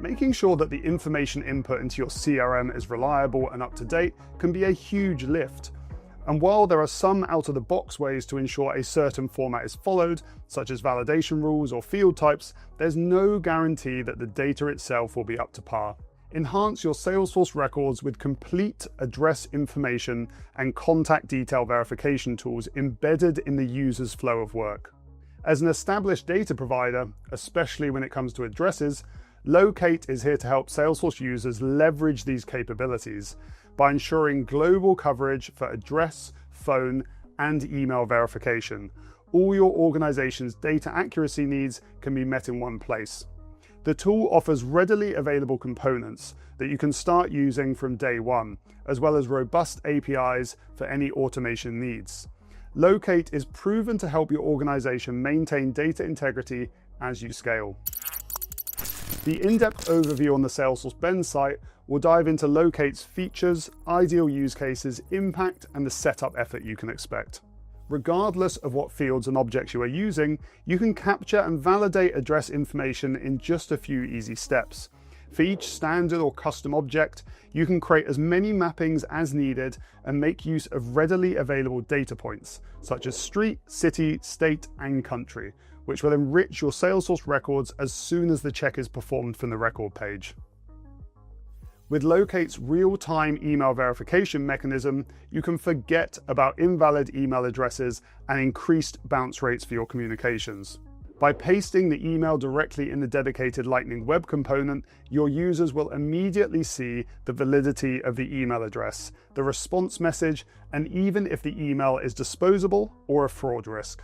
Making sure that the information input into your CRM is reliable and up to date can be a huge lift. And while there are some out-of-the-box ways to ensure a certain format is followed, such as validation rules or field types, there's no guarantee that the data itself will be up to par. Enhance your Salesforce records with complete address information and contact detail verification tools embedded in the user's flow of work. As an established data provider, especially when it comes to addresses, Loqate is here to help Salesforce users leverage these capabilities by ensuring global coverage for address, phone, and email verification. All your organization's data accuracy needs can be met in one place. The tool offers readily available components that you can start using from day one, as well as robust APIs for any automation needs. Loqate is proven to help your organization maintain data integrity as you scale. The in-depth overview on the Salesforce Ben site will dive into Loqate's features, ideal use cases, impact, and the setup effort you can expect. Regardless of what fields and objects you are using, you can capture and validate address information in just a few easy steps. For each standard or custom object, you can create as many mappings as needed and make use of readily available data points, such as street, city, state, and country, which will enrich your Salesforce records as soon as the check is performed from the record page. With Loqate's real-time email verification mechanism, you can forget about invalid email addresses and increased bounce rates for your communications. By pasting the email directly in the dedicated Lightning Web component, your users will immediately see the validity of the email address, the response message, and even if the email is disposable or a fraud risk.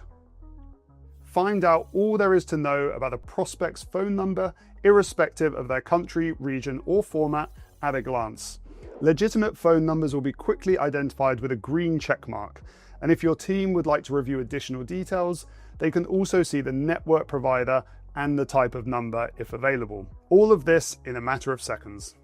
Find out all there is to know about a prospect's phone number, irrespective of their country, region, or format, at a glance. Legitimate phone numbers will be quickly identified with a green check mark, and if your team would like to review additional details, they can also see the network provider and the type of number if available. All of this in a matter of seconds.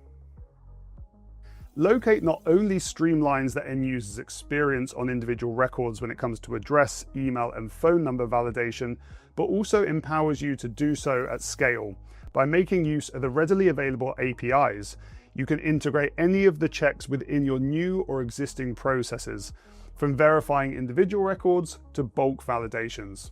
Loqate not only streamlines the end user's experience on individual records when it comes to address, email, and phone number validation, but also empowers you to do so at scale. By making use of the readily available APIs, you can integrate any of the checks within your new or existing processes, from verifying individual records to bulk validations.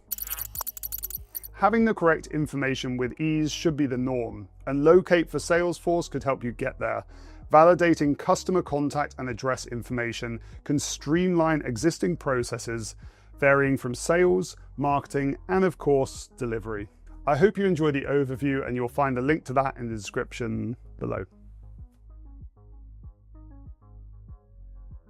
Having the correct information with ease should be the norm, and Loqate for Salesforce could help you get there. Validating customer contact and address information can streamline existing processes, varying from sales, marketing, and of course, delivery. I hope you enjoyed the overview, and you'll find a link to that in the description below.